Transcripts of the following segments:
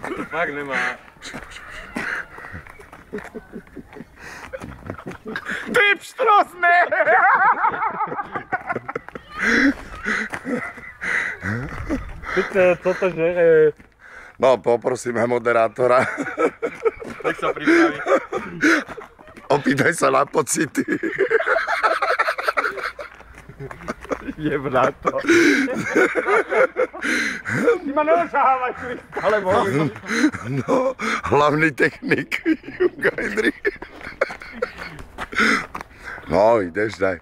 To fakt nemá. Ty pštrosný! Co to žere? No, poprosíme moderátora. Tak sa pripraví. Opýtaj sa na pocity. Jeb na to. Ty ma neošahávaj, ale môžem. No, hlavný technik. Junga Hendrik. No, ideš, daj.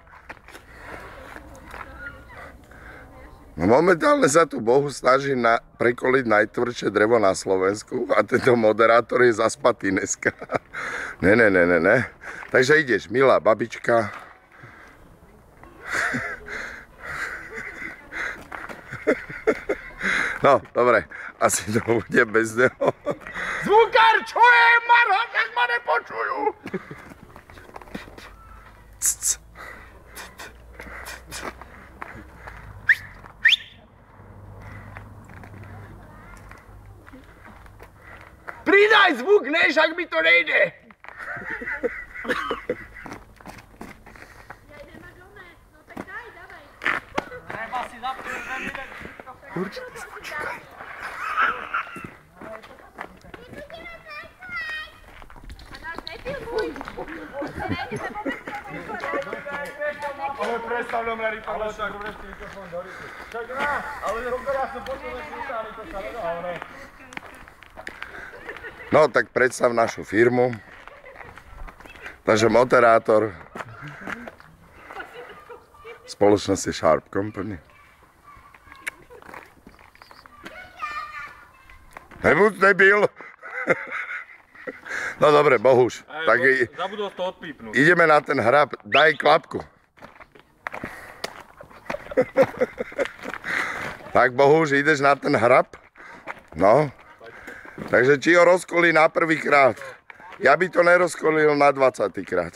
No momentálne sa tu Bohu snaží prekoliť najtvrdšie drevo na Slovensku a tento moderátor je zaspatý dneska. Ne. Takže ideš, milá babička. No, dobre, asi to bude bez neho. Zvukár, čo je? Marho, tak ma nepočujú. Pridaj zvuk, než ak mi to nejde. Treba si zapnúť na mňa. Určite si počkaj. Ale prestav do mňa rýpalo, tak vresti mikrofón do rýpy. Čak na, ale ja som počul, že vytáli to sa nedá, No, tak predstav našu firmu. Takže moderátor spoločnosti Sharp Company. Nebuď debil. No dobre, Bohuš. Tak Zabudol to odpípnúť. ideme na ten hrab. Daj klapku. Tak Bohuš, ideš na ten hrab? No. Takže či ho rozkolí na prvýkrát. Ja by to nerozkolil na 20. krát.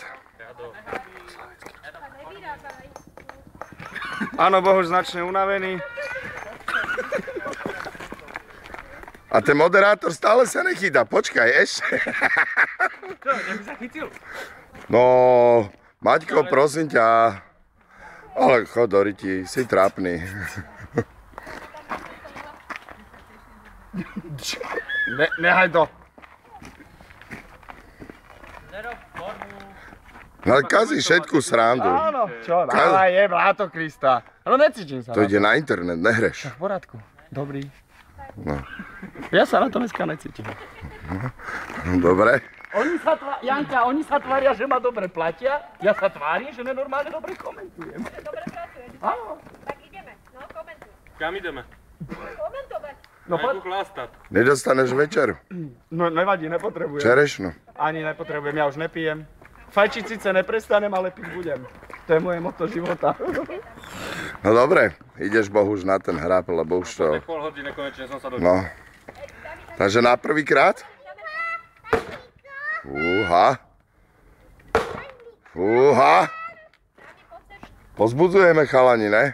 Áno, Bohuž značne unavený. A ten moderátor stále sa nechytá. Počkaj, ešte. Čo, nech by sa chytil? No, Maťko, prosím ťa. Ale chod do ryti, si trápny. Nehaj to. Nerob formu. No, kazí všetku srandu. Áno, čo? Dávaj, jeb, láto Krista. No necítim sa. To ide na internet, nehreš. V poriadku. Dobrý. No. Ja sa na to dneska necítim. Dobre. Janka, oni sa tvária, že ma dobre platia. Ja sa tvárim, že nenormálne dobre komentujem. Dobre pracuješ. Áno. Tak ideme. No, komentuj. Kam ideme? Komentovať. No Najdu chlastat. Nedostaneš večeru. No nevadí, nepotrebujem. Čerešno. Ani nepotrebujem, ja už nepijem. Fajčiť síce neprestanem, ale piť budem. To je moje motto života. No dobre, ideš Bohuž na ten hrab, lebo už to... Pol hodiny konečne som sa dočil. No. Takže na prvýkrát? Fúha. Fúha. Pozbudzujeme chalani, ne?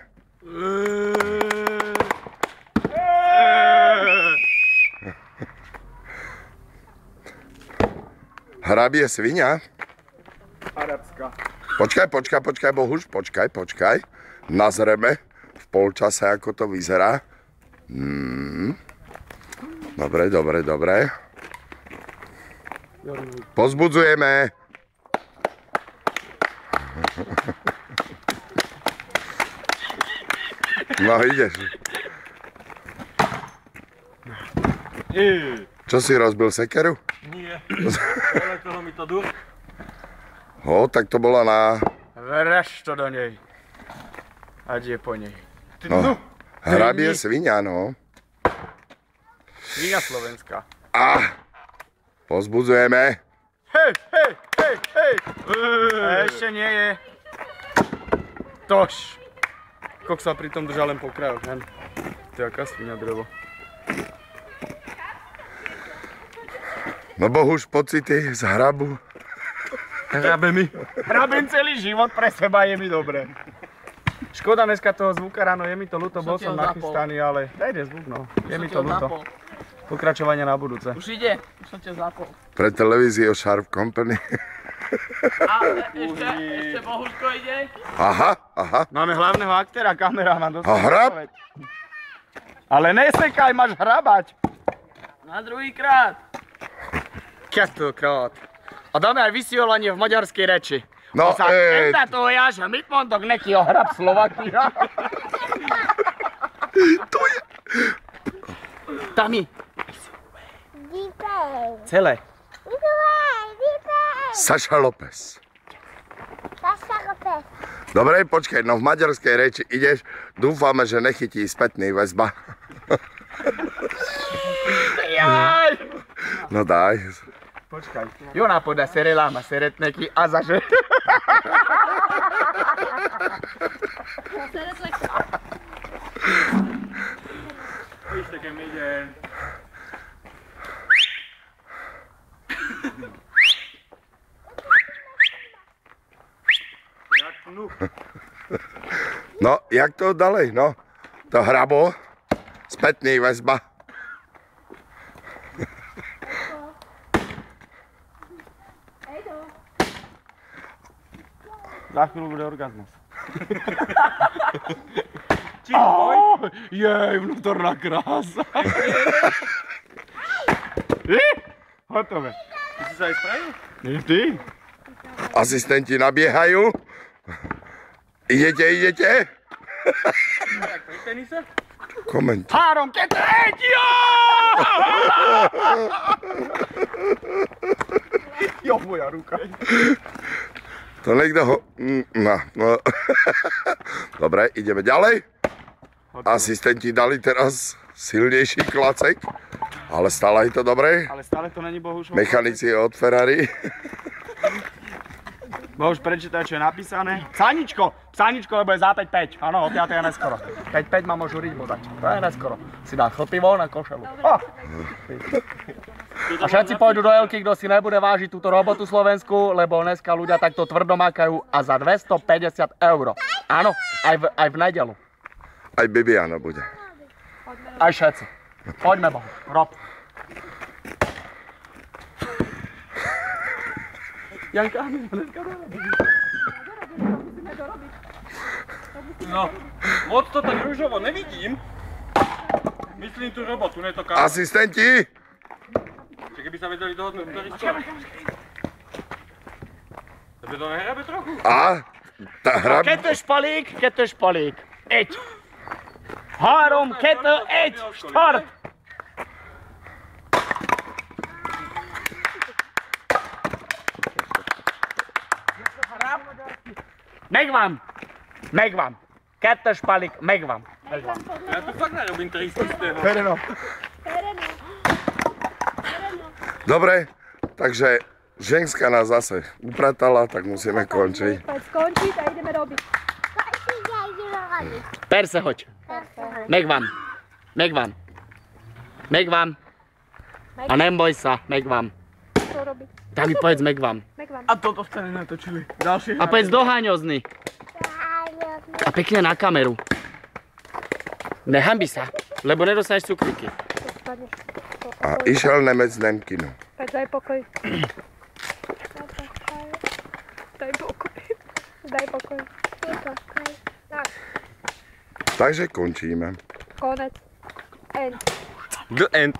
Hrabie svinia. Arabská. Počkaj, Bohuž, počkaj. Nazreme v polčase, ako to vyzerá. Dobre. Pozbudzujeme. No, ideš. Čo si rozbil sekeru? Nie. Zaletelo mi to duch. Tak to bola na... Vraž to do nej. Ať je po nej. No, hrabie svinia, no. Svinia slovenská. Pozbudzujeme. Hej! Ešte nie je. Tož. Kok sa pri tom držal len po krajoch, hen. To je aká svinia drevo. No Bohuž, pocity z hrabu. Hrabe mi. Hrabem celý život, pre seba je mi dobre. Škoda dneska toho zvuka ráno, je mi to ľúto, bol som nachystaný, ale nejde zvuk, no. Je mi to ľúto. Pokračovanie na budúce. Už ide, už som ťa zapol. Pre televíziu Sharp Company. A ešte Bohuško ide. Aha, aha. Máme hlavného aktéra, kamerána. A hrab? Ale nesekaj, máš hrabať. Na druhýkrát. Kettőkrát. A dáme aj vysielanie v maďarskej reči. No, Entä tuojas, ja mit mondok neki a hrab Szlovakia? To je... Tami. Celé. Saša López. Dobre, počkaj, no v maďarskej reči ideš, dúfame, že nechytí spätný väzba. Jaj! No daj. Počkaj. Jó napod, de szerelem, a szeret neki, az a zső. Szeretlek. Víš, takem ide. Jak vnuk. No, jak to dalej, no? To hrabo, spätný väzba. Za chvíľu bude orgazmus. Jej, vnútorná krása. Hotové. Ty si sa aj spravil? Ty? Asistenti nabiehajú. Idete? Jak pri tenise? Koment. 3, 2, 1, jo! Jo, moja ruka. To niekto ho... No. Dobre, ideme ďalej. Asistenti dali teraz silnejší klacek, ale stále je to dobré. Ale stále to není Bohuš. Mechanici od Ferrari. Bohuš, prečítaj, čo je napísané. Psáničko, lebo je za 5-5. Áno, o 5 je neskoro. 5-5 ma môžu riť bodať. To je neskoro. Si dá chlpivo na košelu. A všetci pôjdu do Elky, kto si nebude vážiť túto robotu Slovensku, lebo dneska ľudia takto tvrdo makajú a za 250 €. Áno, aj v nedelu. Aj Bibiana bude. Aj všetci. Poďme, Bohu. Rob. Janka, dneska No, moc to tak ružovo nevidím. Myslím tú robotu, ne to kámo. Asistenti! Čiže keby sa vedeli dohodnúť, ktorý čo? Tebe to nehrabe trochu? A? Tá hra... Kettős palík. 1. 3, 2, 1, start! Megvan. Kettős palík, megvan. Ja tu fakt nerobím 300 z toho. Pereno. Dobre, takže ženská nás zase upratala, tak musíme končiť. Poď skončiť a ideme robiť. Persze, hogy. Megvan. A nem boj sa, megvan. Čo robiť? Tak mi povedz megvan. Megvan. A toto ste nenatočili. Ďalšie. A povedz doháňozny. A pekne na kameru. Nehambi sa, lebo nedostaneš cukríky. Spadneš. A išiel Nemec Nemkinu. Tak daj pokoj. Daj pokoj. Tak, Takže končíme. konec. End. The end.